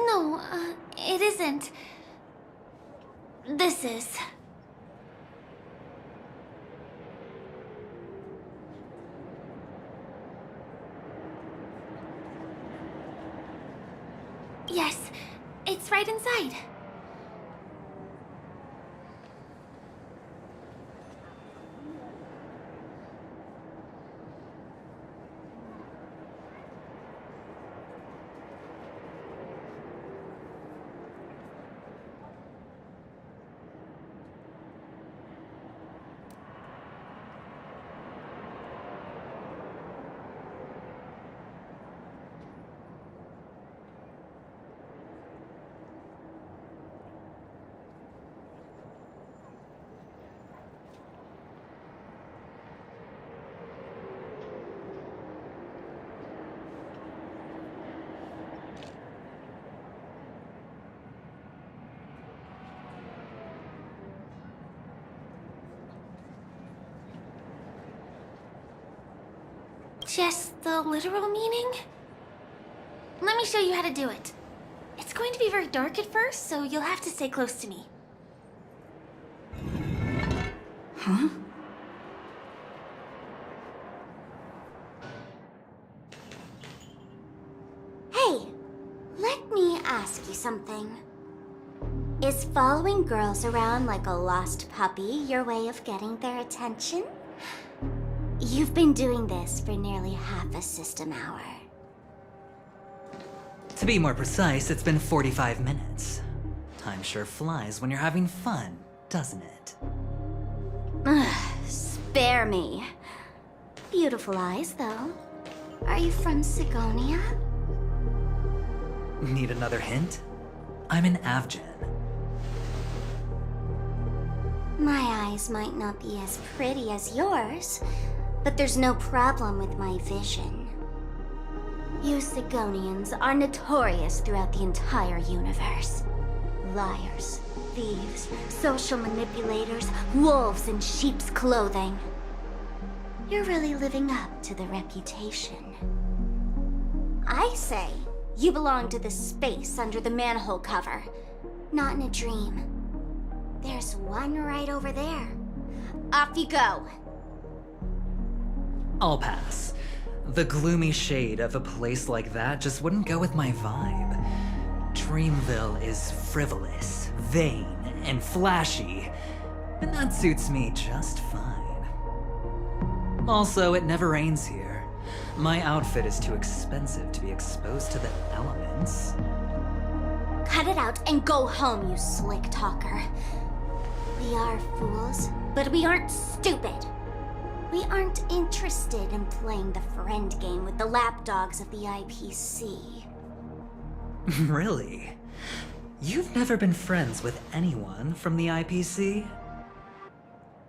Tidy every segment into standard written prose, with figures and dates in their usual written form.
No, it isn't. This is. Yes, it's right inside. Just the literal meaning? Let me show you how to do it. It's going to be very dark at first, so you'll have to stay close to me. Huh? Hey, let me ask you something. Is following girls around like a lost puppy your way of getting their attention? You've been doing this for nearly half a system hour. To be more precise, it's been 45 minutes. Time sure flies when you're having fun, doesn't it? Spare me. Beautiful eyes, though. Are you from Sigonia? Need another hint? I'm an Avgen. My eyes might not be as pretty as yours, but there's no problem with my vision. You Sigonians are notorious throughout the entire universe. Liars, thieves, social manipulators, wolves in sheep's clothing. You're really living up to the reputation. I say, you belong to the space under the manhole cover, not in a dream. There's one right over there. Off you go. I'll pass. The gloomy shade of a place like that just wouldn't go with my vibe. Dreamville is frivolous, vain, and flashy, and that suits me just fine. Also, it never rains here. My outfit is too expensive to be exposed to the elements. Cut it out and go home, you slick talker. We are fools, but we aren't stupid. We aren't interested in playing the friend game with the lapdogs of the IPC. Really? You've never been friends with anyone from the IPC?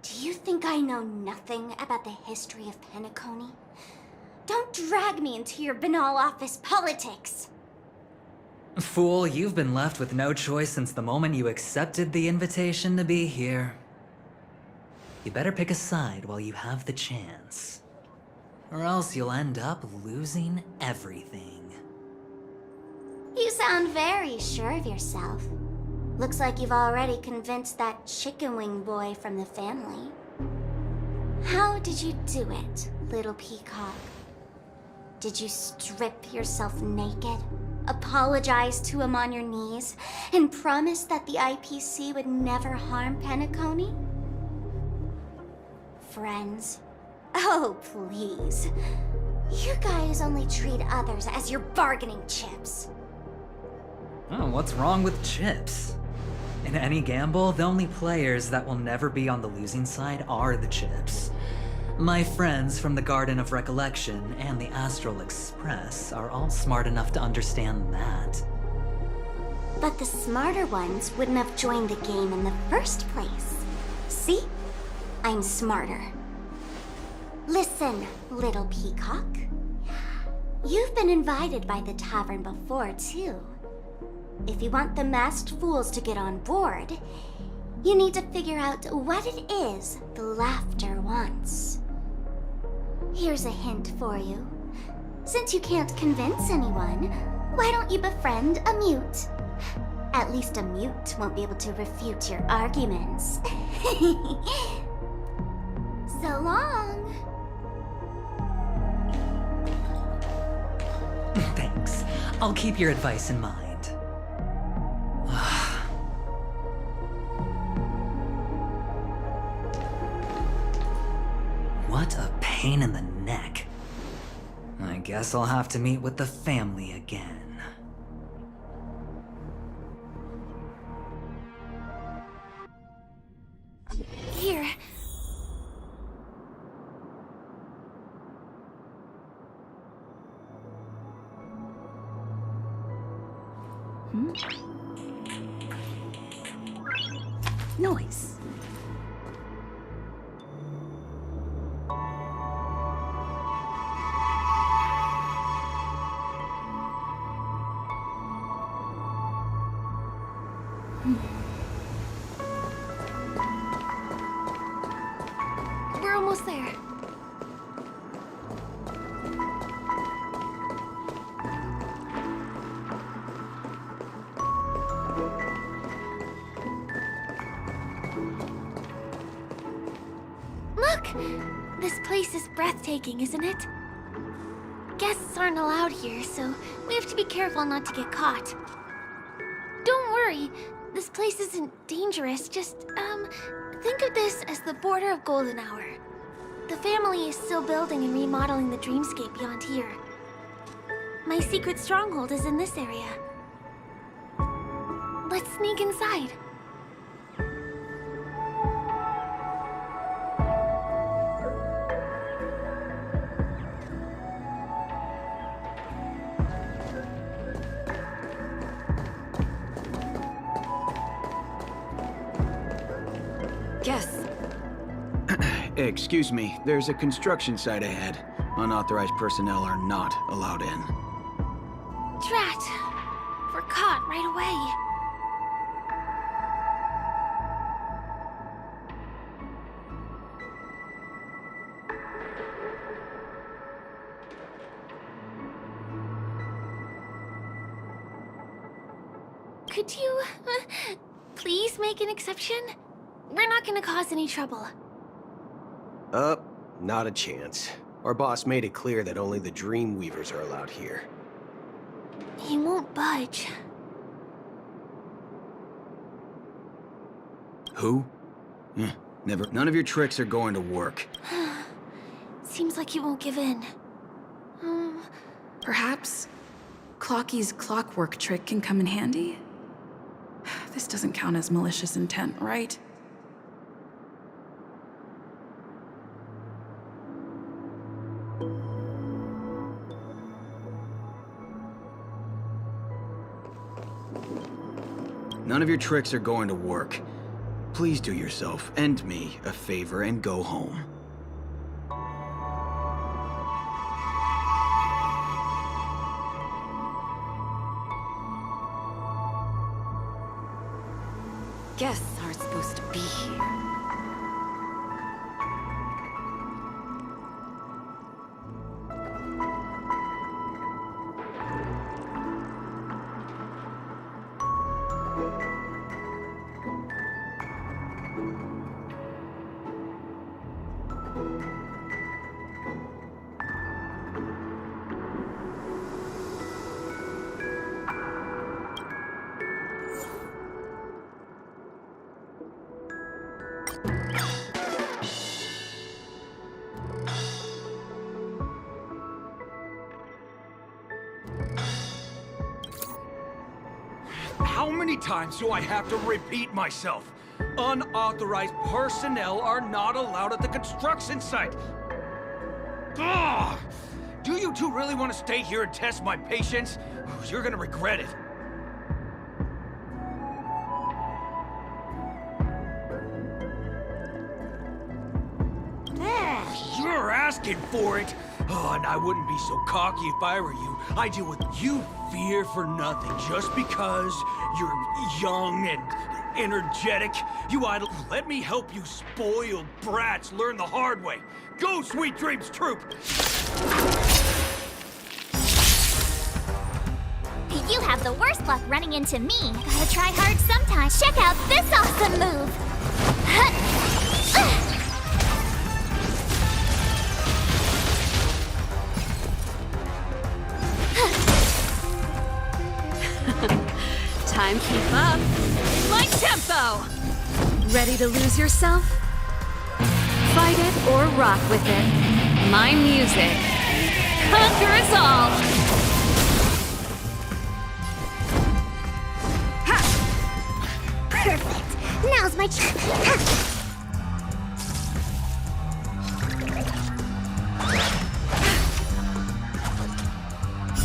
Do you think I know nothing about the history of Penacony? Don't drag me into your banal office politics! Fool, you've been left with no choice since the moment you accepted the invitation to be here. You better pick a side while you have the chance. Or else you'll end up losing everything. You sound very sure of yourself. Looks like you've already convinced that chicken wing boy from the family. How did you do it, little peacock? Did you strip yourself naked, apologize to him on your knees, and promise that the IPC would never harm Penacony? Friends? Oh, please. You guys only treat others as your bargaining chips. Oh, what's wrong with chips? In any gamble, the only players that will never be on the losing side are the chips. My friends from the Garden of Recollection and the Astral Express are all smart enough to understand that. But the smarter ones wouldn't have joined the game in the first place. See? I'm smarter. Listen, little peacock. You've been invited by the tavern before, too. If you want the masked fools to get on board, you need to figure out what it is the laughter wants. Here's a hint for you. Since you can't convince anyone, Why don't you befriend a mute? At least a mute won't be able to refute your arguments. So long. Thanks. I'll keep your advice in mind. What a pain in the neck. I guess I'll have to meet with the family again. Here. Noise. We're almost there. Look! This place is breathtaking, isn't it? Guests aren't allowed here, so we have to be careful not to get caught. Don't worry, this place isn't dangerous. Just, think of this as the border of Golden Hour. The family is still building and remodeling the dreamscape beyond here. My secret stronghold is in this area. Let's sneak inside. Guess. Excuse me, there's a construction site ahead. Unauthorized personnel are not allowed in. Drat! We're caught right away. Could you, please make an exception? We're not gonna cause any trouble. Not a chance. Our boss made it clear that only the Dreamweavers are allowed here. He won't budge. Who? Never. None of your tricks are going to work. Seems like he won't give in. Perhaps Clocky's clockwork trick can come in handy? This doesn't count as malicious intent, right? None of your tricks are going to work. Please do yourself and me a favor and go home. Guests aren't supposed to be here. How many times do I have to repeat myself? Unauthorized personnel are not allowed at the construction site. Ugh! Do you two really want to stay here and test my patience? You're gonna regret it. You're asking for it. Oh, and I wouldn't be so cocky if I were you. I deal with you fear for nothing just because you're young and energetic. You idle. Let me help you spoiled brats learn the hard way. Go, Sweet Dreams Troop! You have the worst luck running into me. Gotta try hard sometimes. Check out this awesome move! Time keep up. My tempo! Ready to lose yourself? Fight it or rock with it. My music conquers all! Perfect! Now's my chance!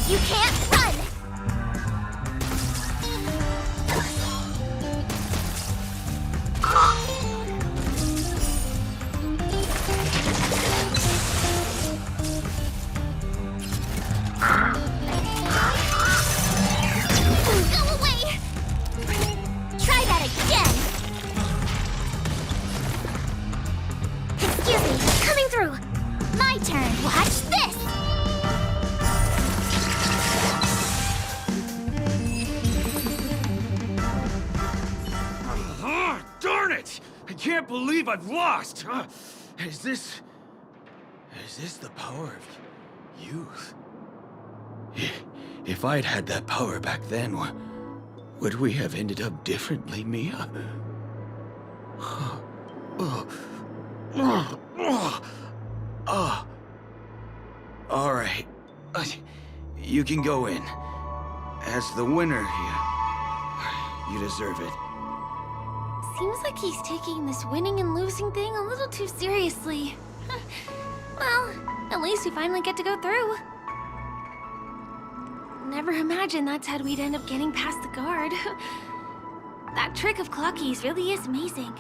You can't run! Go away! Try that again! Excuse me, coming through! My turn, watch this! Darn it! I can't believe I've lost! Is this the power of youth? If I'd had that power back then, would we have ended up differently, Mia? All right. You can go in. As the winner, you deserve it. Seems like he's taking this winning and losing thing a little too seriously. Well, at least we finally get to go through. Never imagined that's how we'd end up getting past the guard. That trick of Clocky's really is amazing.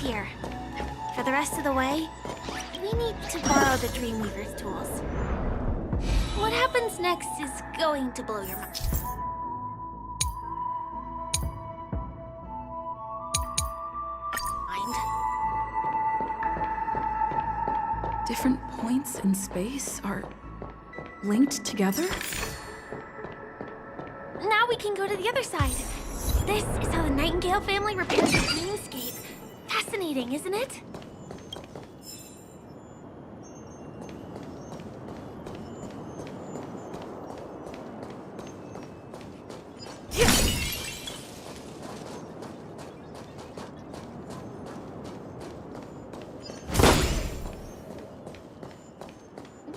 Here. For the rest of the way, we need to borrow the Dreamweaver's tools. What happens next is going to blow your mind. Different points in space are linked together? Now we can go to the other side. This is how the Nightingale family repairs the dreamscape. Fascinating, isn't it?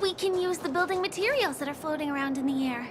We can use the building materials that are floating around in the air.